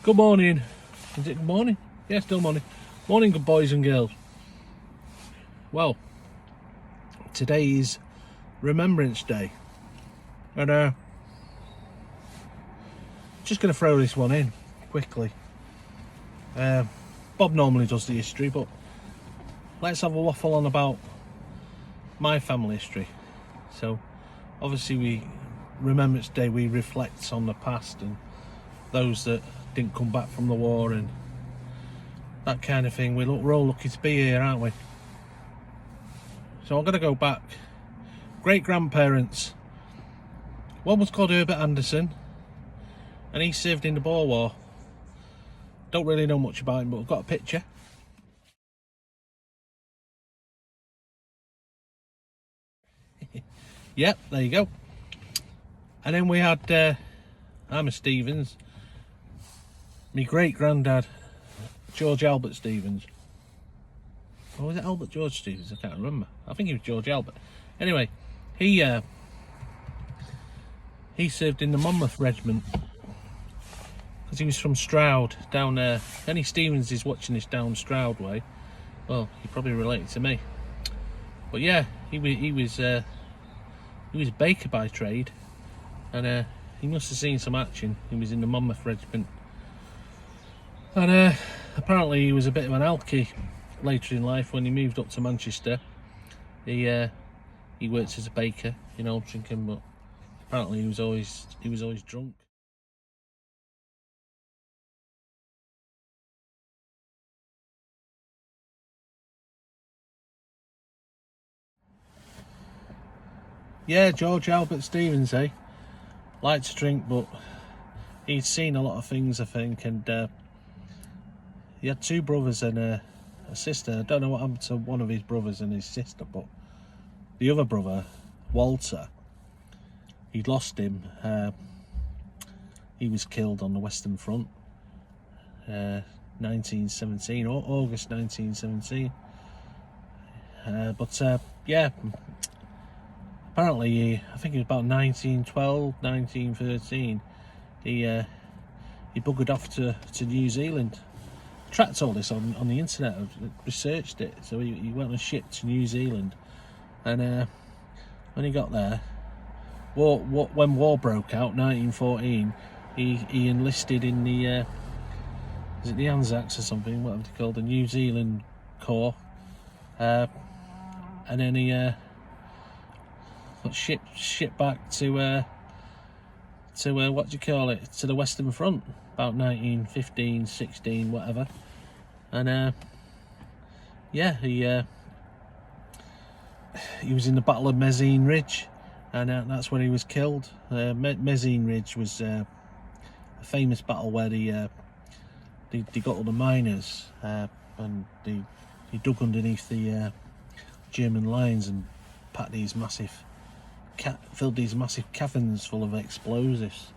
Good morning. Is it good morning? Yeah, still morning. Morning, good boys and girls. Well, today is Remembrance Day. And just going to throw this one in quickly. Bob normally does the history, but let's have a waffle on about my family history. So, obviously, Remembrance Day, we reflect on the past and those that didn't come back from the war and that kind of thing. We're all lucky to be here, aren't we? So I'm going to go back. Great grandparents. One was called Herbert Anderson, and he served in the Boer War. Don't really know much about him, but I've got a picture. Yep, there you go. And then we had Emma Stevens, my great granddad, George Albert Stevens. Or was it Albert George Stevens? I can't remember. I think he was George Albert. Anyway, he served in the Monmouth Regiment because he was from Stroud down there. If any Stevens is watching this down Stroud way, well, he probably related to me. But yeah, he was a baker by trade, and he must have seen some action. He was in the Monmouth Regiment, and apparently he was a bit of an alky later in life. When he moved up to Manchester, he worked as a baker, you know, drinking, but apparently he was always drunk. Yeah, George Albert Stevens, liked to drink, but he'd seen a lot of things, I think, and he had two brothers and a sister. I don't know what happened to one of his brothers and his sister, but the other brother, Walter, he'd lost him. He was killed on the Western Front, 1917, or August 1917. But yeah, apparently, I think it was about 1912, 1913, he buggered off to New Zealand. I tracked all this on the internet, I've researched it. So he went on a ship to New Zealand, and when he got there, when war broke out, 1914, he enlisted in the is it the Anzacs or something, whatever they called, the New Zealand Corps, and then he got shipped back to what do you call it, to the Western Front, about 1915, 16, whatever, and yeah, he was in the Battle of Messines Ridge, and that's where he was killed. Messines Ridge was a famous battle where they got all the miners, and they dug underneath the German lines and packed these massive filled these massive caverns full of explosives,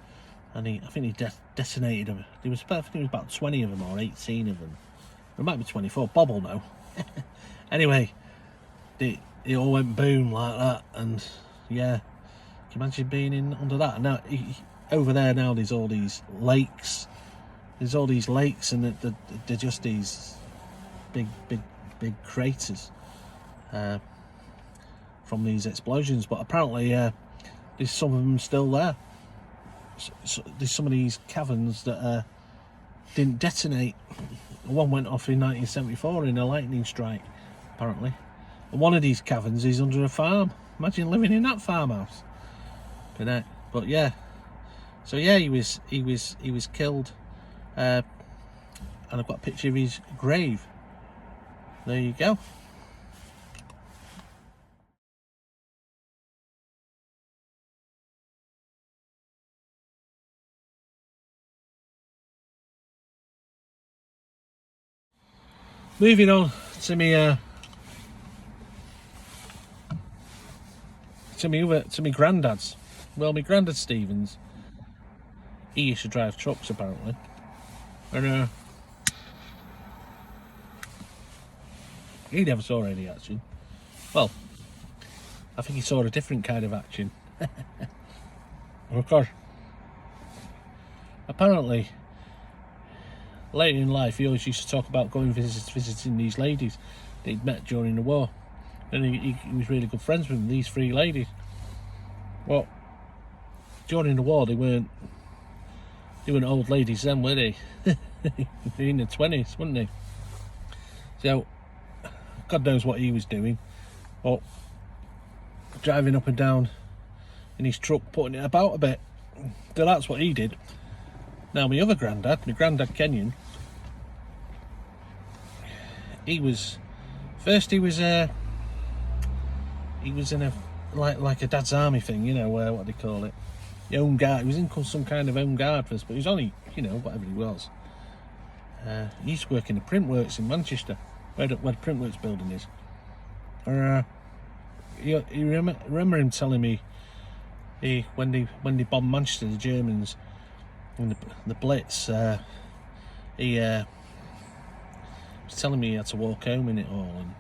and I think he detonated them. I think it was about 20 of them or 18 of them. It might be 24. Bob will know. Anyway, it all went boom like that, and yeah, can you imagine being under that? And now over there now, there's all these lakes. And they're just these big craters from these explosions. But apparently, there's some of them still there. So there's some of these caverns that didn't detonate. One went off in 1974 in a lightning strike, apparently. And one of these caverns is under a farm. Imagine living in that farmhouse. But yeah, so yeah, he was killed, and I've got a picture of his grave. There you go. Moving on to me to me granddad's. Well, my granddad Stevens, he used to drive trucks apparently, and he never saw any action. Well, I think he saw a different kind of action. Of course, apparently later in life, he always used to talk about going visiting these ladies that he'd met during the war, and he was really good friends with them, these 3 ladies. Well, during the war, they weren't old ladies then, were they? They were in their 20s, weren't they? So, God knows what he was doing. Well, driving up and down in his truck, putting it about a bit. So that's what he did. Now, my granddad Kenyon, he was in a like a dad's army thing, you know, what do they call it? The home guard. He was in some kind of home guard first, but he was only, you know, whatever he was. He used to work in the Printworks in Manchester, where the Printworks building is. You remember him telling me when they bombed Manchester, the Germans, and the Blitz, he was telling me he had to walk home in it all, and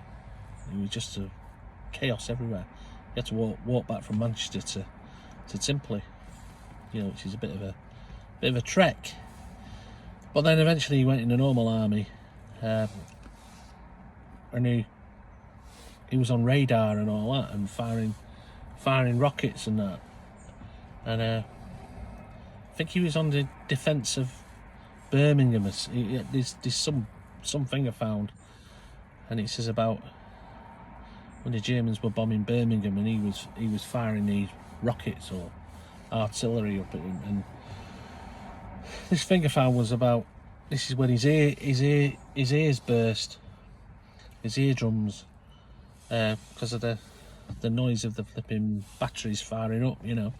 it was just a chaos everywhere. He had to walk back from Manchester to Timpley, you know, which is a bit of a trek. But then eventually he went in the normal army, and he was on radar and all that, and firing rockets and that. And I think he was on the defence of Birmingham. There's something I found, and it says about when the Germans were bombing Birmingham, and he was firing these rockets or artillery up at him. And this thing I found was about, this is when his ears burst, his eardrums, because of the noise of the flipping batteries firing up, you know.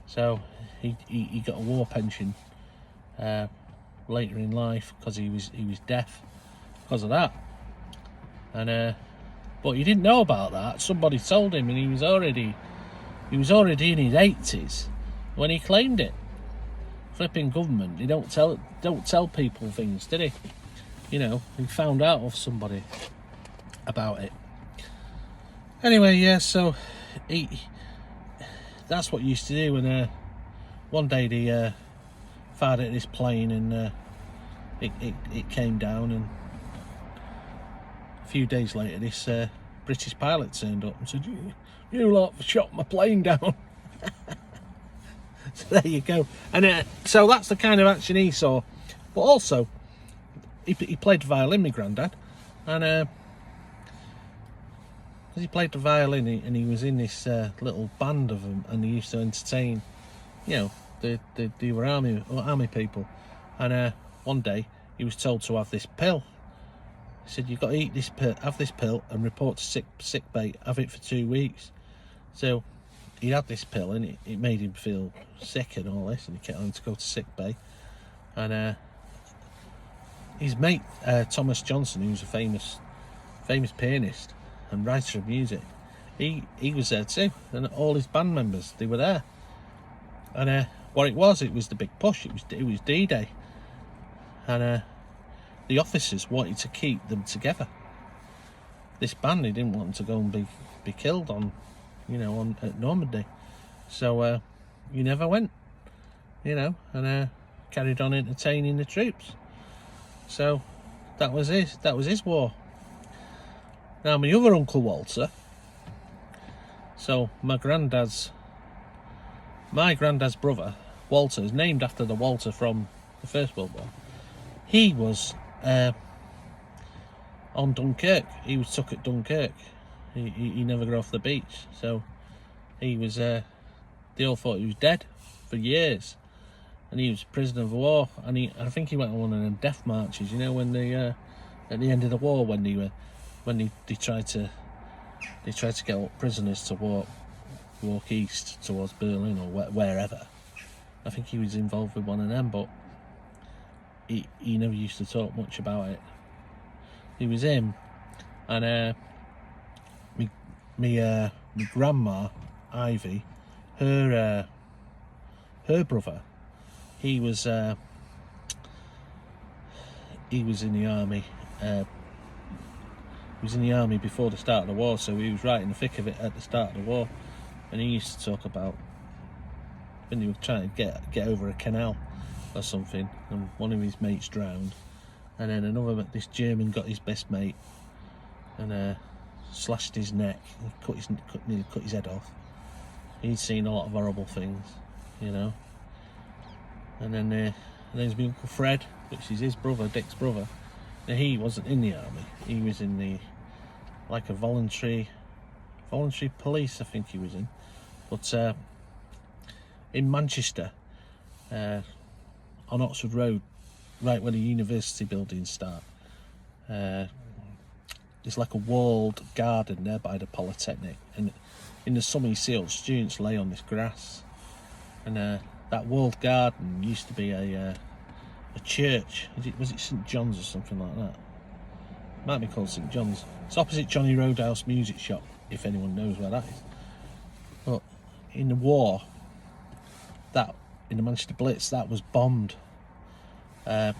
So he got a war pension later in life because he was deaf because of that. And but he didn't know about that. Somebody told him, and he was already in his 80s when he claimed it. Flipping government, they don't tell people things, did he? You know, he found out of somebody about it. Anyway, yeah, so that's what he used to do. And one day they fired at this plane, and it came down, and a few days later this British pilot turned up and said, you lot shot my plane down. So there you go. And so that's the kind of action he saw. But also, he played the violin, my granddad, and as he played the violin, and he was in this little band of them, and he used to entertain, you know, they were army people. And one day he was told to have this pill. He said, you've got to eat this pill, have this pill, and report to sick bay. Have it for 2 weeks. So he had this pill, and it made him feel sick and all this, and he kept on to go to sick bay. And his mate Thomas Johnson, who was a famous pianist and writer of music, he was there too, and all his band members, they were there. And what it was the big push. It was D-Day, and the officers wanted to keep them together. This band, they didn't want them to go and be killed on, you know, at Normandy. So he never went, you know, and carried on entertaining the troops. So that was his war. Now my other uncle Walter, so my granddad's brother Walter is named after the Walter from the First World War. He was on Dunkirk. He was stuck at Dunkirk. He never got off the beach. So he was. They all thought he was dead for years, and he was prisoner of war. And I think he went on one of them death marches. You know, when they at the end of the war, when they tried to get all prisoners to walk east towards Berlin or wherever. I think he was involved with one of them, but he never used to talk much about it. It was him, and my grandma Ivy, her brother, he was in the army. He was in the army before the start of the war, so he was right in the thick of it at the start of the war. And he used to talk about when they were trying to get over a canal, or something, and one of his mates drowned, and then this German got his best mate and slashed his neck, nearly cut his head off. He'd seen a lot of horrible things, you know. And then there's my Uncle Fred, which is his brother, Dick's brother. Now, he wasn't in the army. He was in a voluntary police, I think he was in. But in Manchester, on Oxford Road, right where the university buildings start, there's like a walled garden there by the Polytechnic, and in the summer you see all students lay on this grass, and that walled garden used to be a church. Was it St John's or something like that? Might be called St John's. It's opposite Johnny Roadhouse Music Shop, if anyone knows where that is. But in the war, in the Manchester Blitz, that was bombed. And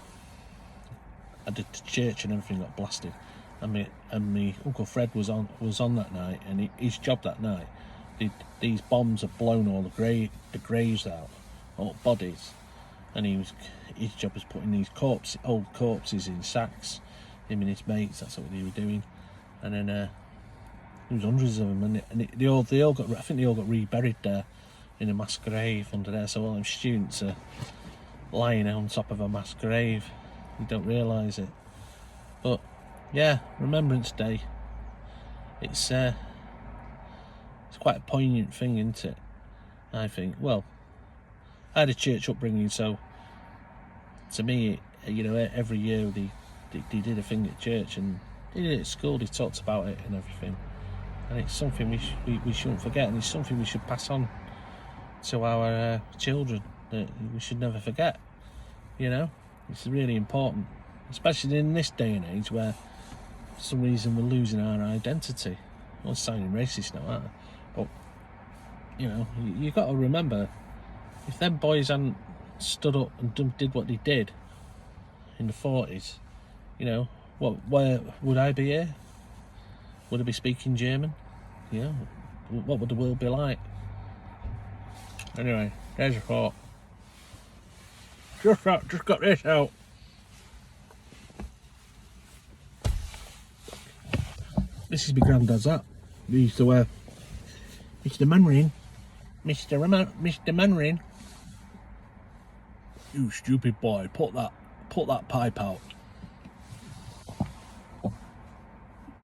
the church and everything got blasted. And me Uncle Fred was on that night, and his job that night, these bombs had blown all the graves out, all bodies, and his job was putting these old corpses in sacks. Him and his mates, that's what they were doing. And then there was hundreds of them, and they all got, I think they all got reburied there in a mass grave under there. So all them students are lying on top of a mass grave. You don't realise it, but yeah, Remembrance Day. It's quite a poignant thing, isn't it? I think. Well, I had a church upbringing, so to me, you know, every year they did a thing at church, and they did it at school. They talked about it and everything, and it's something we shouldn't forget, and it's something we should pass on to our children, that we should never forget. You know, it's really important, especially in this day and age where for some reason we're losing our identity. I'm sounding racist now, aren't I? But you know, you got to remember, if them boys hadn't stood up and did what they did in the 40s, you know, where would I be here? Would I be speaking German? You know, what would the world be like? Anyway, there's a thought. Just got this out. This is my granddad's hat. He used to wear Mr. Manring. Mr. Manring. You stupid boy, put that pipe out.